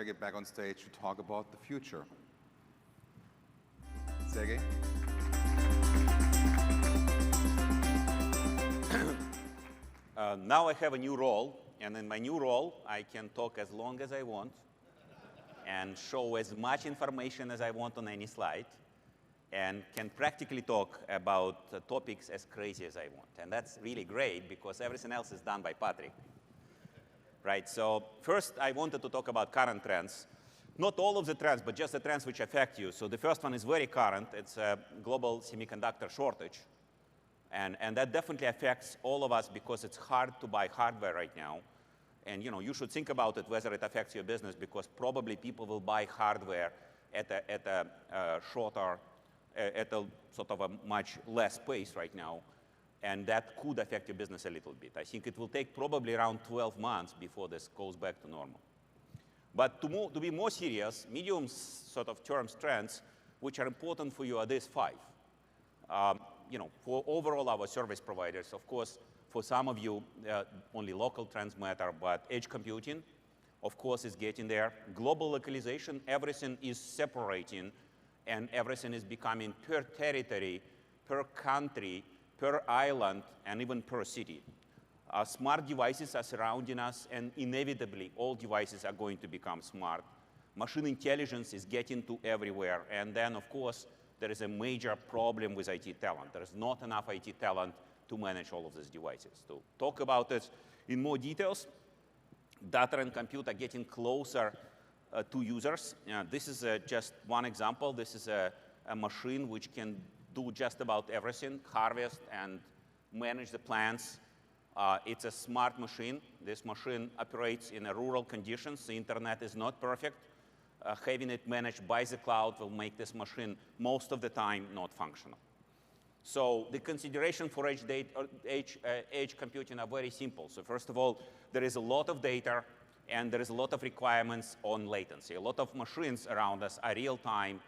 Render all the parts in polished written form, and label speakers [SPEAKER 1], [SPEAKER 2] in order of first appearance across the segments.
[SPEAKER 1] Sergei back on stage to talk about the future. Sergei?
[SPEAKER 2] Now I have a new role, and in my new role, I can talk as long as I want and show as much information as I want on any slide, and can practically talk about topics as crazy as I want. And that's really great because everything else is done by Patrick. Right, so first I wanted to talk about current trends. Not all of the trends, but just the trends which affect you. So the first one is very current. It's a global semiconductor shortage. And that definitely affects all of us because it's hard to buy hardware right now. And you should think about it whether it affects your business, because probably people will buy hardware at a sort of a much less pace right now. And that could affect your business a little bit. I think it will take probably around 12 months before this goes back to normal. But to be more serious, medium sort of term trends which are important for you are these 5. For overall our service providers, of course, for some of you, only local trends matter, but edge computing, of course, is getting there. Global localization, everything is separating, and everything is becoming per territory, per country, per island, and even per city. Smart devices are surrounding us, and inevitably, all devices are going to become smart. Machine intelligence is getting to everywhere, and then, of course, there is a major problem with IT talent. There is not enough IT talent to manage all of these devices. To talk about it in more details, data and compute are getting closer to users. This is just one example. This is a machine which can do just about everything, harvest and manage the plants. It's a smart machine. This machine operates in rural conditions. The internet is not perfect. Having it managed by the cloud will make this machine most of the time not functional. So the consideration for edge computing are very simple. So first of all, there is a lot of data, and there is a lot of requirements on latency. A lot of machines around us are real-time.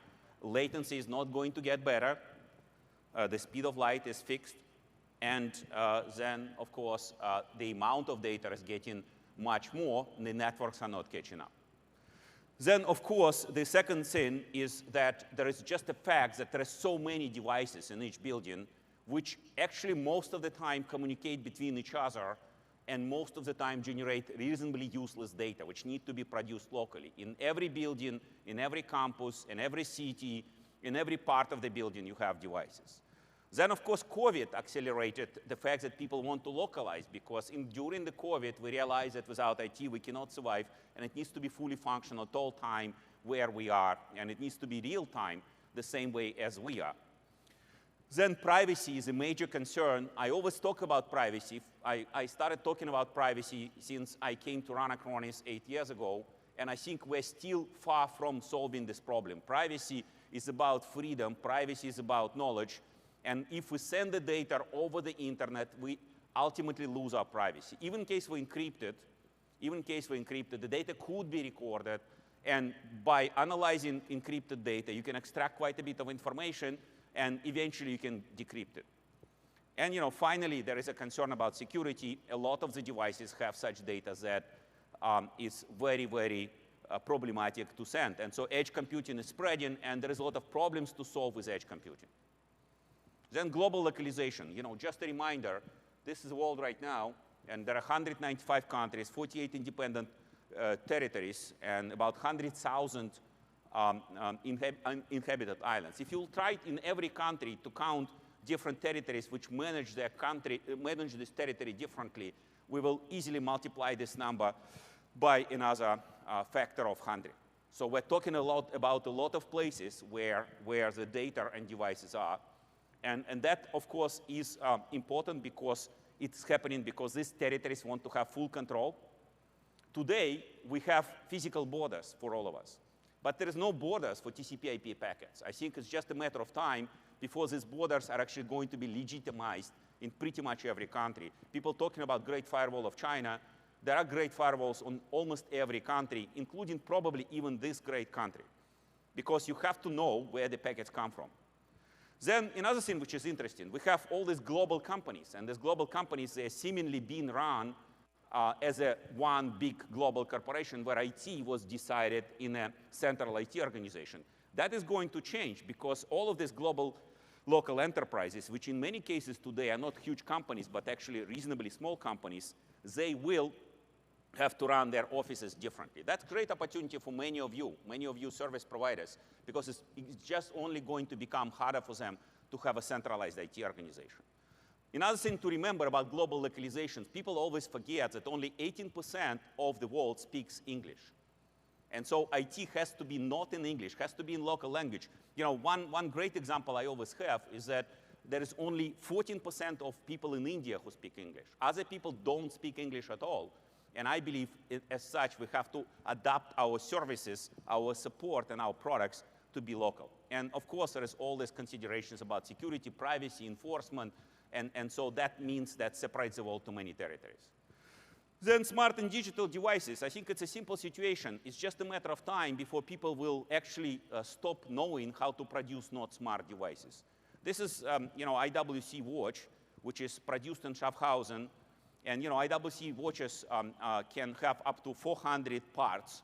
[SPEAKER 2] Latency is not going to get better. The speed of light is fixed. And then, of course, the amount of data is getting much more, and the networks are not catching up. Then, of course, the second thing is that there is just the fact that there are so many devices in each building which actually most of the time communicate between each other and most of the time generate reasonably useless data which need to be produced locally. In every building, in every campus, in every city, in every part of the building, you have devices. Then, of course, COVID accelerated the fact that people want to localize, because during the COVID, we realized that without IT, we cannot survive, and it needs to be fully functional at all time where we are, and it needs to be real time the same way as we are. Then privacy is a major concern. I always talk about privacy. I started talking about privacy since I came to run Acronis 8 years ago, and I think we're still far from solving this problem. Privacy is about freedom. Privacy is about knowledge. And if we send the data over the internet, we ultimately lose our privacy. Even in case we encrypt it, the data could be recorded, and by analyzing encrypted data, you can extract quite a bit of information, and eventually you can decrypt it. And finally, there is a concern about security. A lot of the devices have such data that is very, very problematic to send. And so edge computing is spreading, and there is a lot of problems to solve with edge computing. Then global localization. Just a reminder, this is the world right now, and there are 195 countries, 48 independent territories, and about 100,000 inhabited islands. If you try in every country to count different territories which manage this territory differently, we will easily multiply this number by another factor of 100. So we're talking about a lot of places where the data and devices are. And that, of course, is important because it's happening because these territories want to have full control. Today, we have physical borders for all of us. But there is no borders for TCP/IP packets. I think it's just a matter of time before these borders are actually going to be legitimized in pretty much every country. People talking about Great Firewall of China, there are great firewalls on almost every country, including probably even this great country, because you have to know where the packets come from. Then another thing which is interesting, we have all these global companies, and these global companies, they're seemingly being run as a one big global corporation where IT was decided in a central IT organization. That is going to change because all of these global local enterprises, which in many cases today are not huge companies, but actually reasonably small companies, they will have to run their offices differently. That's a great opportunity for many of you service providers, because it's just only going to become harder for them to have a centralized IT organization. Another thing to remember about global localizations, people always forget that only 18% of the world speaks English. And so IT has to be not in English, has to be in local language. You know, one great example I always have is that there is only 14% of people in India who speak English. Other people don't speak English at all. And I believe, as such, we have to adapt our services, our support, and our products to be local. And of course, there is all these considerations about security, privacy, enforcement, and so that means that separates the world to many territories. Then smart and digital devices. I think it's a simple situation. It's just a matter of time before people will actually stop knowing how to produce not smart devices. This is, IWC watch, which is produced in Schaffhausen. And, IWC watches can have up to 400 parts.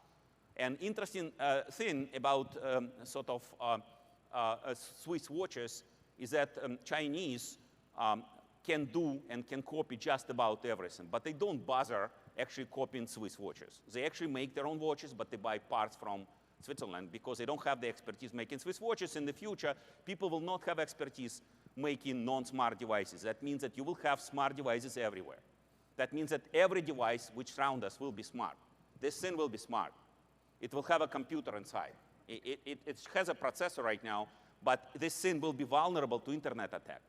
[SPEAKER 2] And interesting thing about Swiss watches is that Chinese can do and can copy just about everything, but they don't bother actually copying Swiss watches. They actually make their own watches, but they buy parts from Switzerland because they don't have the expertise making Swiss watches. In the future, people will not have expertise making non-smart devices. That means that you will have smart devices everywhere. That means that every device which surrounds us will be smart. This thing will be smart. It will have a computer inside. It has a processor right now, but this thing will be vulnerable to internet attack.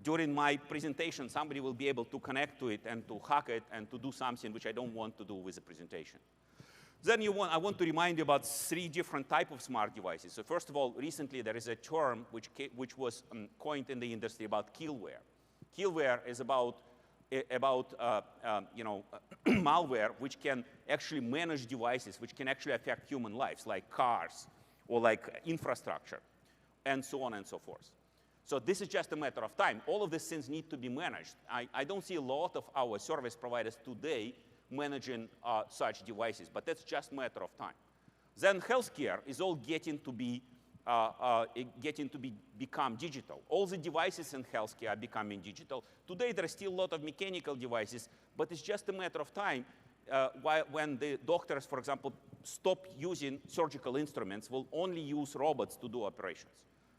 [SPEAKER 2] During my presentation, somebody will be able to connect to it and to hack it and to do something which I don't want to do with the presentation. Then I want to remind you about 3 different types of smart devices. So first of all, recently there is a term which was coined in the industry about killware. Killware is about malware which can actually manage devices, which can actually affect human lives, like cars or like infrastructure, and so on and so forth. So this is just a matter of time. All of these things need to be managed. I don't see a lot of our service providers today managing such devices, but that's just a matter of time. Then healthcare is all getting to become digital. All the devices in healthcare are becoming digital. Today, there are still a lot of mechanical devices, but it's just a matter of time when the doctors, for example, stop using surgical instruments, will only use robots to do operations.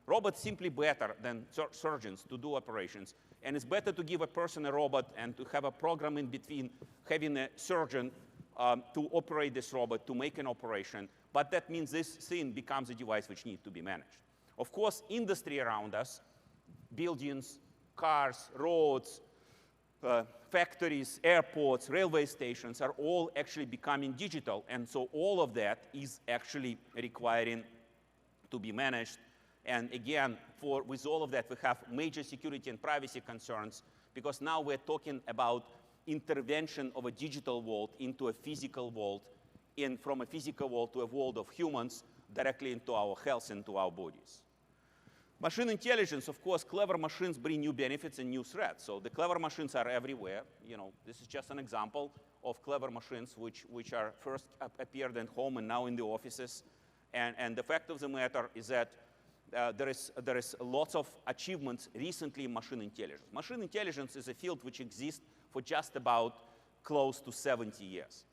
[SPEAKER 2] Robots simply better than surgeons to do operations. And it's better to give a person a robot and to have a program in between having a surgeon to operate this robot, to make an operation. But that means this thing becomes a device which needs to be managed. Of course, industry around us, buildings, cars, roads, factories, airports, railway stations are all actually becoming digital. And so all of that is actually requiring to be managed. And again, with all of that, we have major security and privacy concerns, because now we're talking about intervention of a digital world into a physical world, and from a physical world to a world of humans directly into our health and to our bodies. Machine intelligence, of course, clever machines bring new benefits and new threats. So the clever machines are everywhere. This is just an example of clever machines which are first appeared at home and now in the offices. And the fact of the matter is that there is lots of achievements recently in machine intelligence. Machine intelligence is a field which exists for just about close to 70 years,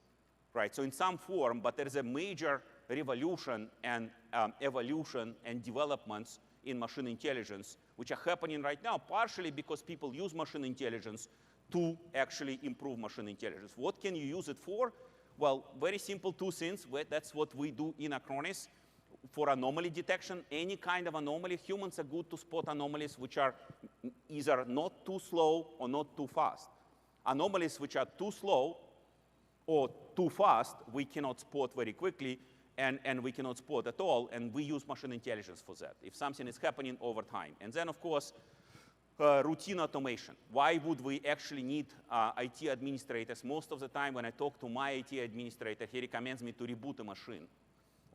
[SPEAKER 2] right? So in some form, but there is a major revolution and evolution and developments in machine intelligence, which are happening right now, partially because people use machine intelligence to actually improve machine intelligence. What can you use it for? Well, very simple 2 things. That's what we do in Acronis. For anomaly detection, any kind of anomaly, humans are good to spot anomalies which are either not too slow or not too fast. Anomalies which are too slow or too fast, we cannot spot very quickly, and we cannot spot at all, and we use machine intelligence for that, if something is happening over time. And then, of course, routine automation. Why would we actually need IT administrators? Most of the time when I talk to my IT administrator, he recommends me to reboot a machine.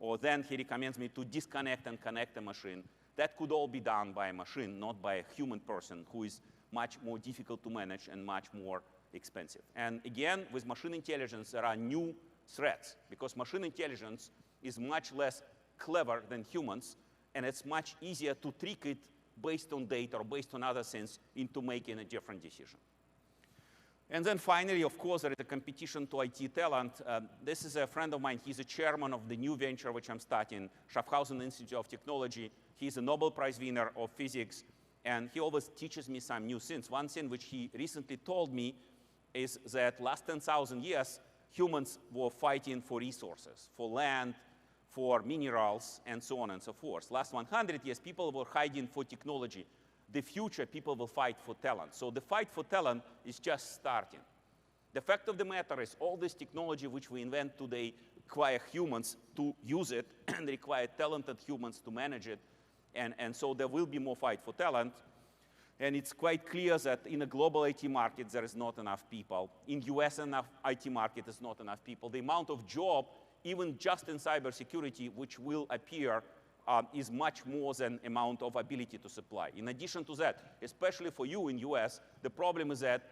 [SPEAKER 2] Or then he recommends me to disconnect and connect a machine. That could all be done by a machine, not by a human person, who is much more difficult to manage and much more expensive. And again, with machine intelligence, there are new threats, because machine intelligence is much less clever than humans, and it's much easier to trick it based on data or based on other things into making a different decision. And then finally, of course, there is a competition to IT talent. This is a friend of mine. He's a chairman of the new venture which I'm starting, Schaffhausen Institute of Technology. He's a Nobel Prize winner of physics, and he always teaches me some new things. One thing which he recently told me is that last 10,000 years, humans were fighting for resources, for land, for minerals, and so on and so forth. Last 100 years, people were hiding for technology. The future, people will fight for talent. So the fight for talent is just starting. The fact of the matter is all this technology which we invent today require humans to use it and require talented humans to manage it. And so there will be more fight for talent. And it's quite clear that in a global IT market, there is not enough people. In US IT market, is not enough people. The amount of job, even just in cybersecurity, which will appear is much more than amount of ability to supply. In addition to that, especially for you in US, the problem is that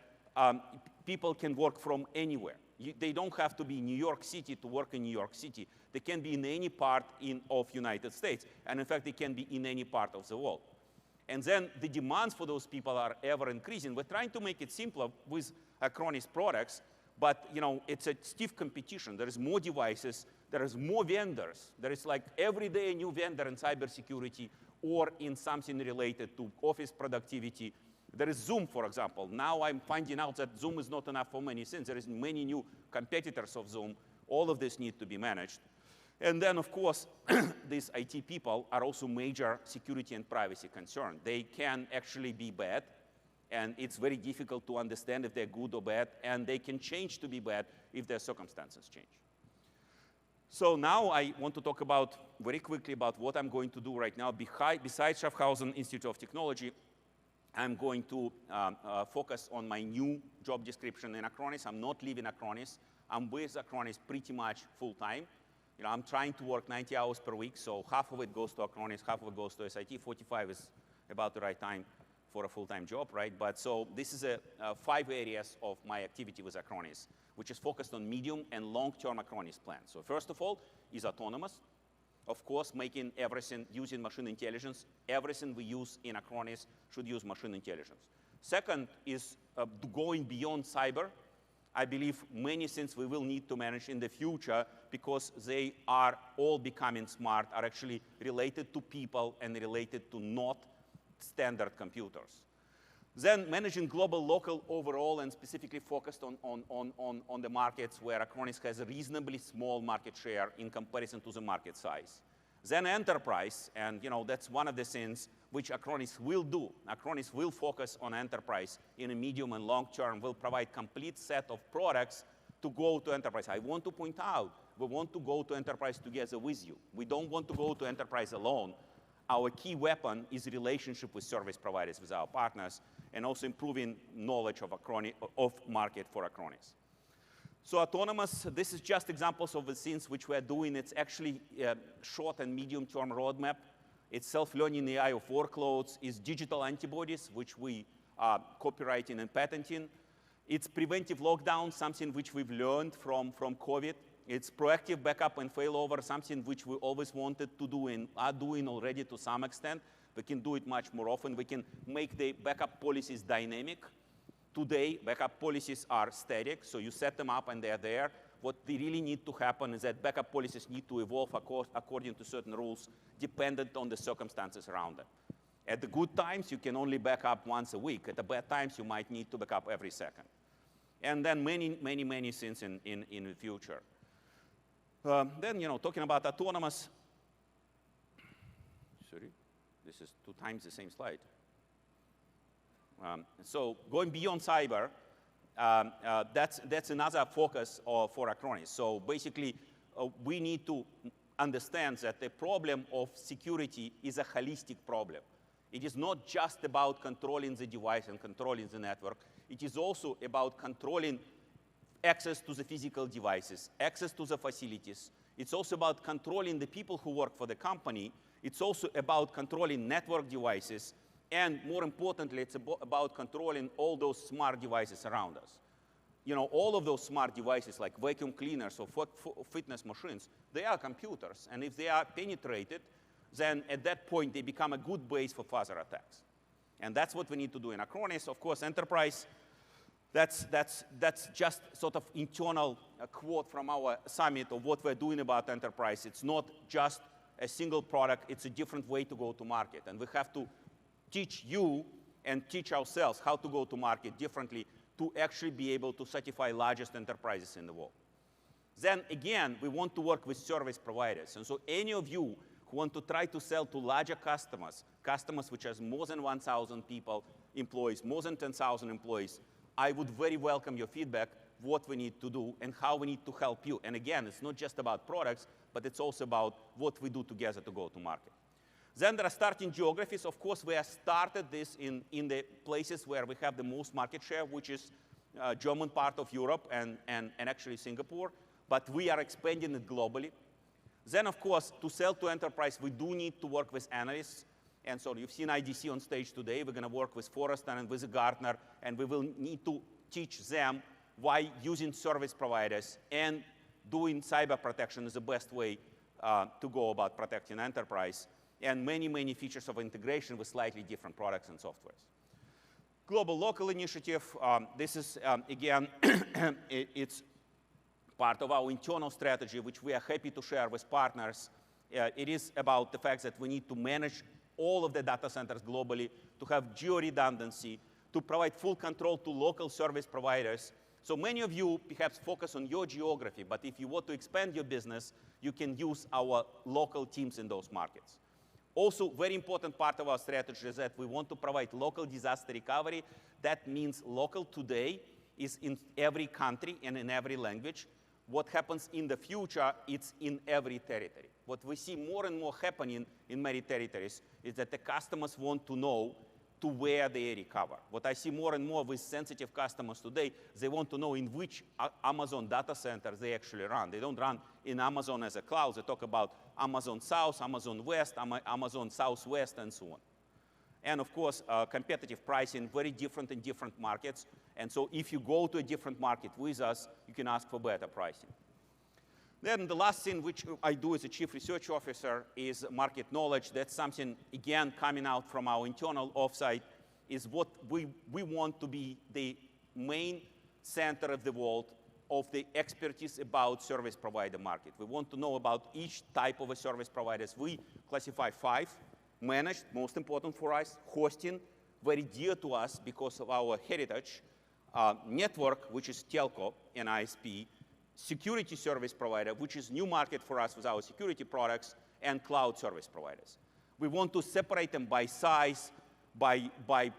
[SPEAKER 2] people can work from anywhere. They don't have to be in New York City to work in New York City. They can be in any part of United States. And in fact, they can be in any part of the world. And then the demands for those people are ever increasing. We're trying to make it simpler with Acronis products, but it's a stiff competition. There is more devices, there is more vendors. There is like every day a new vendor in cybersecurity or in something related to office productivity. There is Zoom, for example. Now I'm finding out that Zoom is not enough for many things. There is many new competitors of Zoom. All of this need to be managed. And then, of course, these IT people are also major security and privacy concern. They can actually be bad, and it's very difficult to understand if they're good or bad, and they can change to be bad if their circumstances change. So now I want to talk about, very quickly, about what I'm going to do right now. Besides Schaffhausen Institute of Technology, I'm going to focus on my new job description in Acronis. I'm not leaving Acronis. I'm with Acronis pretty much full-time. I'm trying to work 90 hours per week, so half of it goes to Acronis, half of it goes to SIT. 45 is about the right time for a full-time job, right? But so this is 5 areas of my activity with Acronis, which is focused on medium and long-term Acronis plans. So first of all is autonomous. Of course, making everything using machine intelligence. Everything we use in Acronis should use machine intelligence. Second is going beyond cyber. I believe many things we will need to manage in the future because they are all becoming smart, are actually related to people and related to not standard computers. Then managing global, local, overall, and specifically focused on the markets where Acronis has a reasonably small market share in comparison to the market size. Then enterprise, and that's one of the things which Acronis will do. Acronis will focus on enterprise in a medium and long term, will provide complete set of products to go to enterprise. I want to point out, we want to go to enterprise together with you. We don't want to go to enterprise alone. Our key weapon is relationship with service providers, with our partners, and also improving knowledge of market for Acronis. So autonomous, this is just examples of the things which we're doing. It's actually a short and medium-term roadmap. It's self-learning AI of workloads. It's digital antibodies, which we are copywriting and patenting. It's preventive lockdown, something which we've learned from COVID. It's proactive backup and failover, something which we always wanted to do and are doing already to some extent. We can do it much more often. We can make the backup policies dynamic. Today, backup policies are static, so you set them up and they're there. What they really need to happen is that backup policies need to evolve according to certain rules, dependent on the circumstances around them. At the good times, you can only back up once a week. At the bad times, you might need to back up every second. And then many, many, many things in the future. Then, talking about autonomous, sorry, this is 2 times the same slide. So going beyond cyber, that's another focus for Acronis. So basically, we need to understand that the problem of security is a holistic problem. It is not just about controlling the device and controlling the network. It is also about controlling access to the physical devices, access to the facilities. It's also about controlling the people who work for the company. It's also about controlling network devices. And more importantly, it's about controlling all those smart devices around us. all of those smart devices like vacuum cleaners or fitness machines, they are computers. And if they are penetrated, then at that point, they become a good base for further attacks. And that's what we need to do in Acronis. Of course, enterprise, that's just sort of internal quote from our summit of what we're doing about enterprise. It's not just a single product. It's a different way to go to market. And we have to teach you and teach ourselves how to go to market differently to actually be able to satisfy largest enterprises in the world. Then again, we want to work with service providers. And so any of you who want to try to sell to larger customers, customers which has more than 1,000 people, employees, more than 10,000 employees, I would very welcome your feedback, what we need to do and how we need to help you. And again, it's not just about products, but it's also about what we do together to go to market. Then there are starting geographies. Of course, we have started this in the places where we have the most market share, which is German part of Europe and actually Singapore. But we are expanding it globally. Then, of course, to sell to enterprise, we do need to work with analysts. And so you've seen IDC on stage today. We're going to work with Forrester and with Gartner. And we will need to teach them why using service providers and doing cyber protection is the best way to go about protecting enterprise. And many, many features of integration with slightly different products and softwares. Global local initiative. This is, again, it's part of our internal strategy, which we are happy to share with partners. It is about the fact that we need to manage all of the data centers globally, to have geo-redundancy, to provide full control to local service providers. So many of you perhaps focus on your geography, but if you want to expand your business, you can use our local teams in those markets. Also, very important part of our strategy is that we want to provide local disaster recovery. That means local today is in every country and in every language. What happens in the future, it's in every territory. What we see more and more happening in many territories is that the customers want to know to where they recover. What I see more and more with sensitive customers today, they want to know in which Amazon data centers they actually run. They don't run in Amazon as a cloud. They talk about Amazon South, Amazon West, Amazon Southwest, and so on. And of course, competitive pricing, very different in different markets. And so if you go to a different market with us, you can ask for better pricing. Then the last thing which I do as a chief research officer is market knowledge. That's something, again, coming out from our internal offsite, is what we want to be the main center of the world of the expertise about service provider market. We want to know about each type of a service providers. We classify 5. Managed, most important for us. Hosting, very dear to us because of our heritage. Network, which is telco and ISP. Security service provider, which is new market for us with our security products, and cloud service providers. We want to separate them by size, by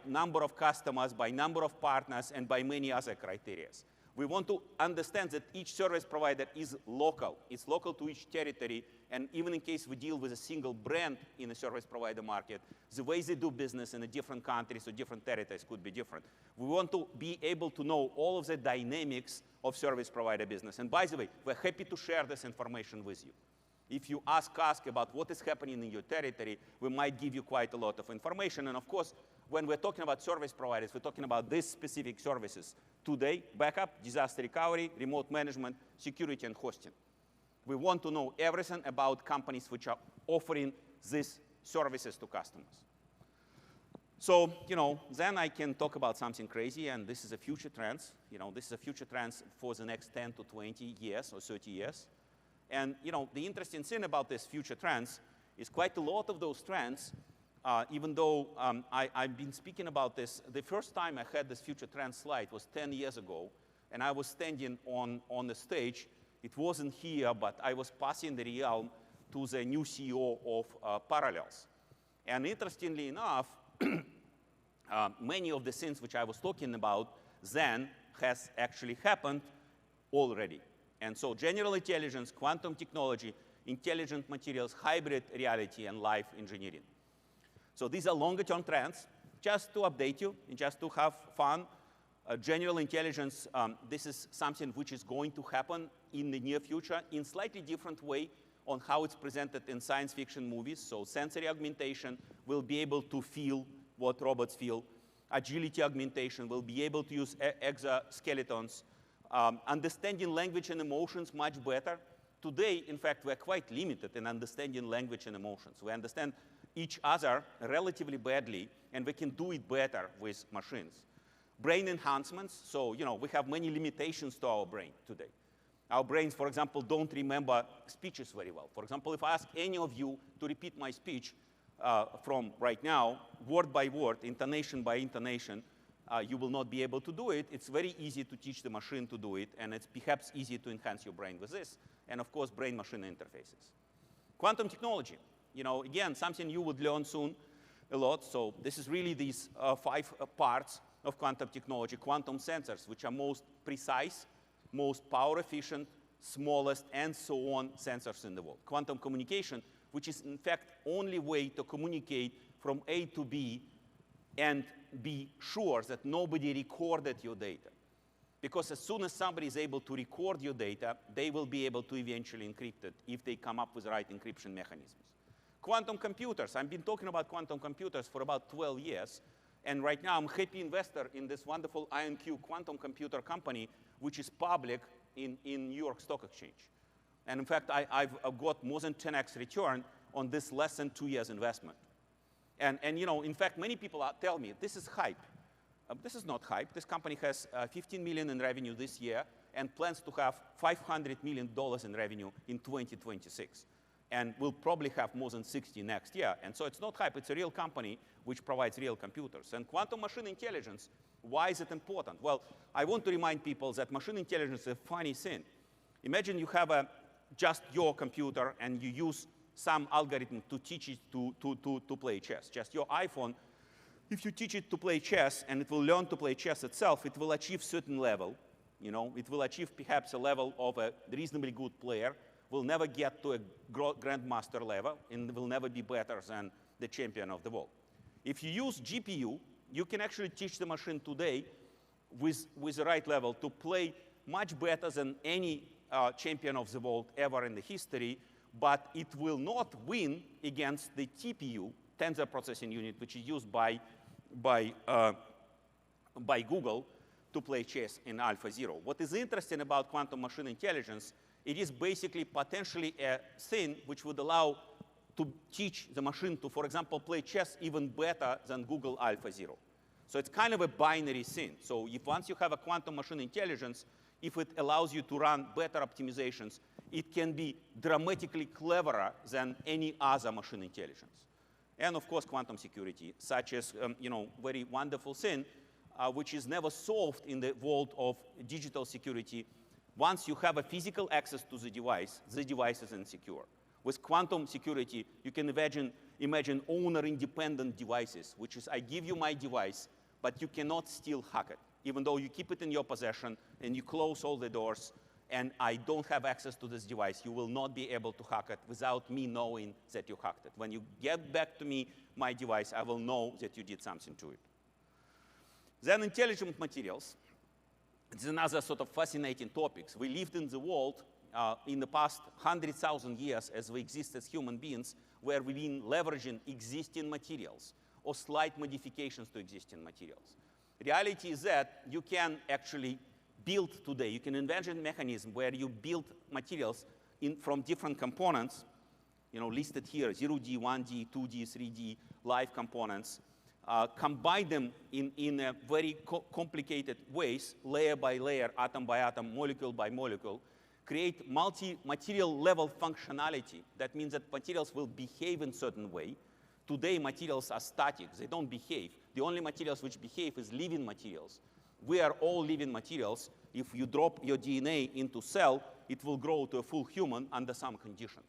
[SPEAKER 2] number of customers, by number of partners, and by many other criteria. We want to understand that each service provider is local. It's local to each territory, and even in case we deal with a single brand in the service provider market, the ways they do business in the different countries or different territories could be different. We want to be able to know all of the dynamics of service provider business. And by the way, we're happy to share this information with you. If you ask about what is happening in your territory, we might give you quite a lot of information. And of course, when we're talking about service providers, we're talking about these specific services. Today, backup, disaster recovery, remote management, security, and hosting. We want to know everything about companies which are offering these services to customers. So, then I can talk about something crazy, and this is a future trends. This is a future trends for the next 10 to 20 years or 30 years. And, the interesting thing about these future trends is quite a lot of those trends, even though I've been speaking about this, the first time I had this future trends slide was 10 years ago, and I was standing on the stage. It wasn't here, but I was passing the realm to the new CEO of Parallels. And interestingly enough, many of the things which I was talking about then has actually happened already. And so general intelligence, quantum technology, intelligent materials, hybrid reality, and live engineering. So these are longer-term trends. Just to update you and just to have fun, general intelligence, this is something which is going to happen in the near future in slightly different way on how it's presented in science fiction movies. So sensory augmentation will be able to feel what robots feel. Agility augmentation will be able to use exoskeletons. Understanding language and emotions much better. Today, in fact, we're quite limited in understanding language and emotions. We understand each other relatively badly, and we can do it better with machines. Brain enhancements, so we have many limitations to our brain today. Our brains, for example, don't remember speeches very well. For example, if I ask any of you to repeat my speech from right now, word by word, intonation by intonation, you will not be able to do it. It's very easy to teach the machine to do it, and it's perhaps easy to enhance your brain with this. And of course, brain-machine interfaces. Quantum technology, again, something you would learn soon a lot. So this is really these 5 parts of quantum technology. Quantum sensors, which are most precise, most power efficient, smallest, and so on sensors in the world. Quantum communication, which is in fact only way to communicate from A to B and be sure that nobody recorded your data. Because as soon as somebody is able to record your data, they will be able to eventually encrypt it if they come up with the right encryption mechanisms. Quantum computers. I've been talking about quantum computers for about 12 years. And right now, I'm a happy investor in this wonderful IonQ quantum computer company, which is public in New York Stock Exchange. And in fact, I've got more than 10x return on this less than 2 years investment. And in fact, many people tell me, this is hype. This is not hype. This company has $15 million in revenue this year and plans to have $500 million in revenue in 2026. And will probably have more than 60 next year. And so it's not hype. It's a real company which provides real computers. And quantum machine intelligence, why is it important? Well, I want to remind people that machine intelligence is a funny thing. Imagine you have just your computer and you use some algorithm to teach it to play chess. Just your iPhone, if you teach it to play chess and it will learn to play chess itself, it will achieve certain level. It will achieve perhaps a level of a reasonably good player, will never get to a grandmaster level, and will never be better than the champion of the world. If you use GPU, you can actually teach the machine today with the right level to play much better than any champion of the world ever in the history, but it will not win against the TPU, tensor processing unit, which is used by Google to play chess in AlphaZero. What is interesting about quantum machine intelligence, it is basically potentially a thing which would allow to teach the machine to, for example, play chess even better than Google AlphaZero. So it's kind of a binary thing. So if once you have a quantum machine intelligence, if it allows you to run better optimizations, it can be dramatically cleverer than any other machine intelligence. And of course, quantum security, such as very wonderful thing, which is never solved in the world of digital security. Once you have a physical access to the device is insecure. With quantum security, you can imagine owner-independent devices, which is I give you my device, but you cannot still hack it, even though you keep it in your possession and you close all the doors, and I don't have access to this device. You will not be able to hack it without me knowing that you hacked it. When you get back to me my device, I will know that you did something to it. Then intelligent materials. It's another sort of fascinating topic. We lived in the world in the past 100,000 years as we exist as human beings, where we've been leveraging existing materials or slight modifications to existing materials. Reality is that you can actually build today, you can envision a mechanism where you build materials from different components, listed here, 0D, 1D, 2D, 3D, live components, combine them in a very complicated ways, layer by layer, atom by atom, molecule by molecule, create multi-material level functionality. That means that materials will behave in a certain way. Today, materials are static. They don't behave. The only materials which behave is living materials. We are all living materials. If you drop your DNA into cell, it will grow to a full human under some conditions.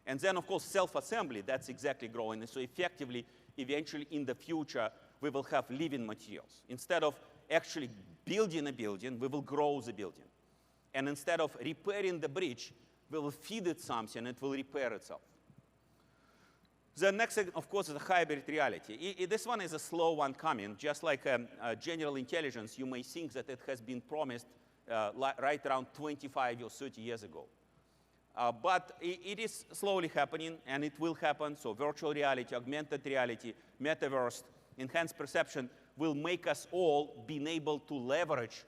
[SPEAKER 2] And then, of course, self-assembly, that's exactly growing. So effectively, eventually, in the future, we will have living materials. Instead of actually building a building, we will grow the building. And instead of repairing the bridge, we will feed it something, and it will repair itself. The next, of course, is the hybrid reality. This one is a slow one coming. Just like general intelligence, you may think that it has been promised right around 25 or 30 years ago. But it is slowly happening, and it will happen. So virtual reality, augmented reality, metaverse, enhanced perception will make us all being able to leverage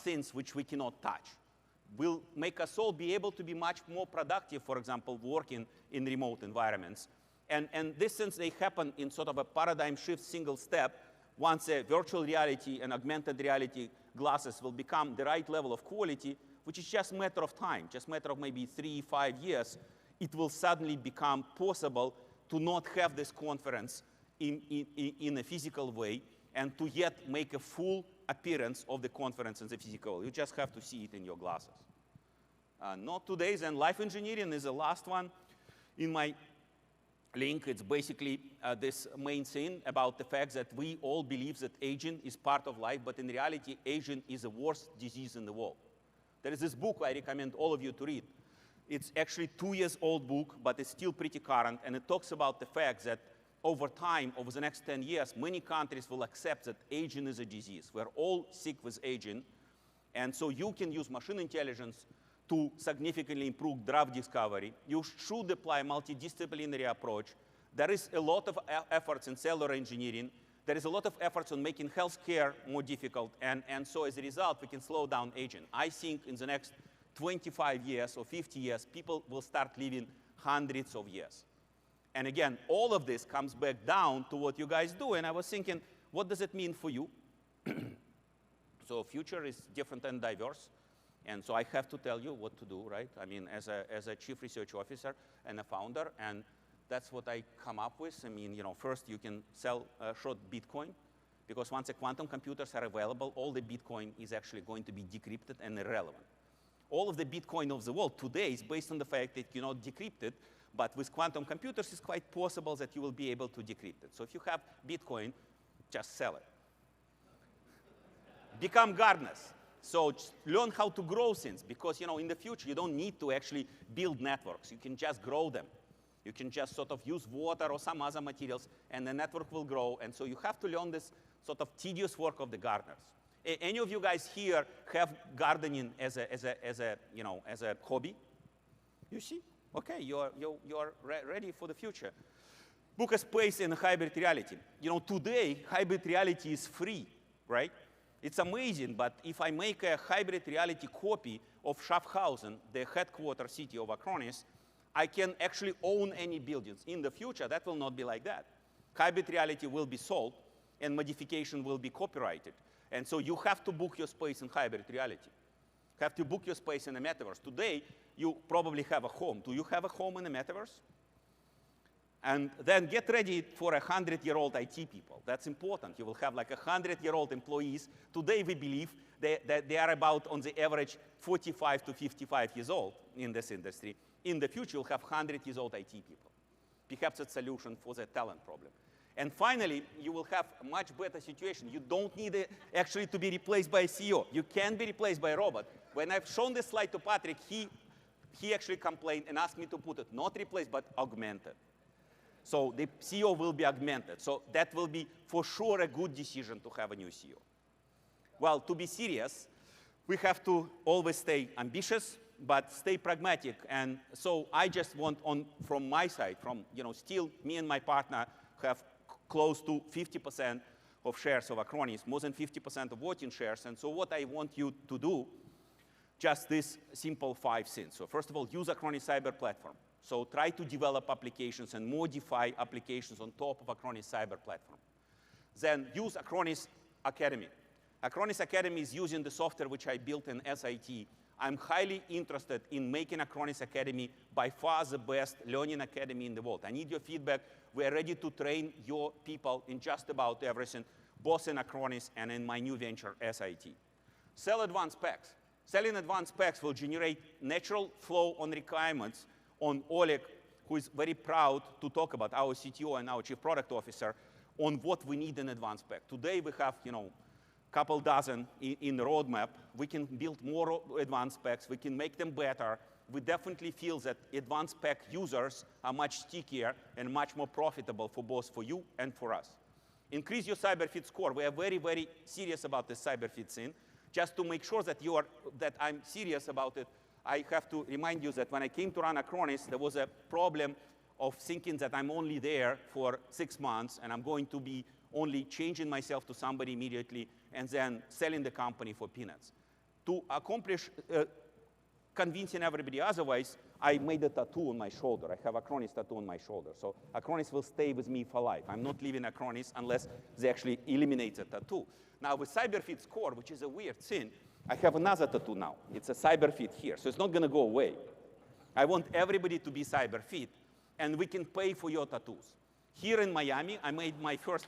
[SPEAKER 2] things which we cannot touch. Will make us all be able to be much more productive, for example, working in remote environments. And these things, they happen in sort of a paradigm shift, single step. Once a virtual reality and augmented reality glasses will become the right level of quality, which is just a matter of time, just a matter of maybe 3-5 years, it will suddenly become possible to not have this conference in a physical way and to yet make a full appearance of the conference in the physical. You just have to see it in your glasses. Not today's, and life engineering is the last one. In my link, it's basically this main thing about the fact that we all believe that aging is part of life, but in reality, aging is the worst disease in the world. There is this book I recommend all of you to read. It's actually 2 years old book, but it's still pretty current, and it talks about the fact that over time, over the next 10 years, many countries will accept that aging is a disease. We're all sick with aging, and so you can use machine intelligence to significantly improve drug discovery. You should apply a multidisciplinary approach. There is a lot of efforts in cellular engineering. There is a lot of efforts on making healthcare more difficult, and so as a result, we can slow down aging. I think in the next 25 years or 50 years, people will start living hundreds of years. And again, all of this comes back down to what you guys do. And I was thinking, what does it mean for you? So future is different and diverse. And so I have to tell you what to do, right? I mean, as a chief research officer and a founder, and that's what I come up with. I mean, first you can sell short Bitcoin, because once the quantum computers are available, all the Bitcoin is actually going to be decrypted and irrelevant. All of the Bitcoin of the world today is based on the fact that you cannot decrypt it, but with quantum computers, it's quite possible that you will be able to decrypt it. So if you have Bitcoin, just sell it. Become gardeners. So learn how to grow things, because in the future, you don't need to actually build networks. You can just grow them. You can just sort of use water or some other materials, and the network will grow. And so you have to learn this sort of tedious work of the gardeners. Any of you guys here have gardening as a hobby? You see? Okay, you're ready for the future. Book a space in hybrid reality. Today, hybrid reality is free, right? It's amazing, but if I make a hybrid reality copy of Schaffhausen, the headquarter city of Acronis, I can actually own any buildings. In the future, that will not be like that. Hybrid reality will be sold, and modification will be copyrighted. And so you have to book your space in hybrid reality. You have to book your space in the metaverse. Today, you probably have a home. Do you have a home in the metaverse? And then get ready for 100-year-old IT people. That's important. You will have like 100-year-old employees. Today, we believe that they are about, on the average, 45 to 55 years old in this industry. In the future, you'll have 100-year-old IT people. Perhaps a solution for the talent problem. And finally, you will have a much better situation. You don't need actually to be replaced by a CEO. You can be replaced by a robot. When I've shown this slide to Patrick, he actually complained and asked me to put it not replaced, but augmented. So the CEO will be augmented. So that will be for sure a good decision to have a new CEO. Well, to be serious, we have to always stay ambitious, but stay pragmatic. And so I just want from my side, still me and my partner have close to 50% of shares of Acronis, more than 50% of voting shares. And so what I want you to do, just this simple 5 things. So first of all, use Acronis Cyber Platform. So try to develop applications and modify applications on top of Acronis Cyber Platform. Then use Acronis Academy. Acronis Academy is using the software which I built in SIT. I'm highly interested in making Acronis Academy by far the best learning academy in the world. I need your feedback. We're ready to train your people in just about everything, both in Acronis and in my new venture, SIT. Sell advanced packs. Selling advanced packs will generate natural flow on requirements on Oleg, who is very proud to talk about, our CTO and our chief product officer, on what we need in advanced pack. Today we have, couple dozen in the roadmap. We can build more advanced packs. We can make them better. We definitely feel that advanced pack users are much stickier and much more profitable for both for you and for us. Increase your CyberFit score. We are very, very serious about this CyberFit thing. Just to make sure that I'm serious about it, I have to remind you that when I came to run Acronis, there was a problem of thinking that I'm only there for 6 months and I'm going to be only changing myself to somebody immediately and then selling the company for peanuts. To accomplish convincing everybody otherwise, I made a tattoo on my shoulder. I have Acronis tattoo on my shoulder. So Acronis will stay with me for life. I'm not leaving Acronis unless they actually eliminate the tattoo. Now with CyberFit score, which is a weird thing, I have another tattoo now. It's a CyberFit here, so it's not going to go away. I want everybody to be CyberFit, and we can pay for your tattoos. Here in Miami, I made my first.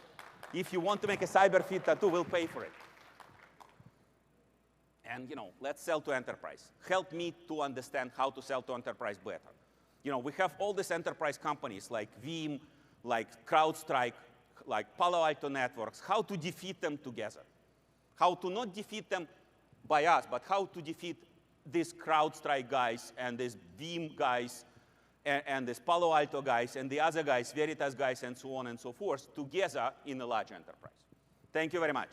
[SPEAKER 2] If you want to make a CyberFit tattoo, we'll pay for it. And let's sell to enterprise. Help me to understand how to sell to enterprise better. We have all these enterprise companies like Veeam, like CrowdStrike, like Palo Alto Networks, how to defeat them together. How to not defeat them by us, but how to defeat these CrowdStrike guys and these Veeam guys and these Palo Alto guys and the other guys, Veritas guys, and so on and so forth, together in a large enterprise. Thank you very much.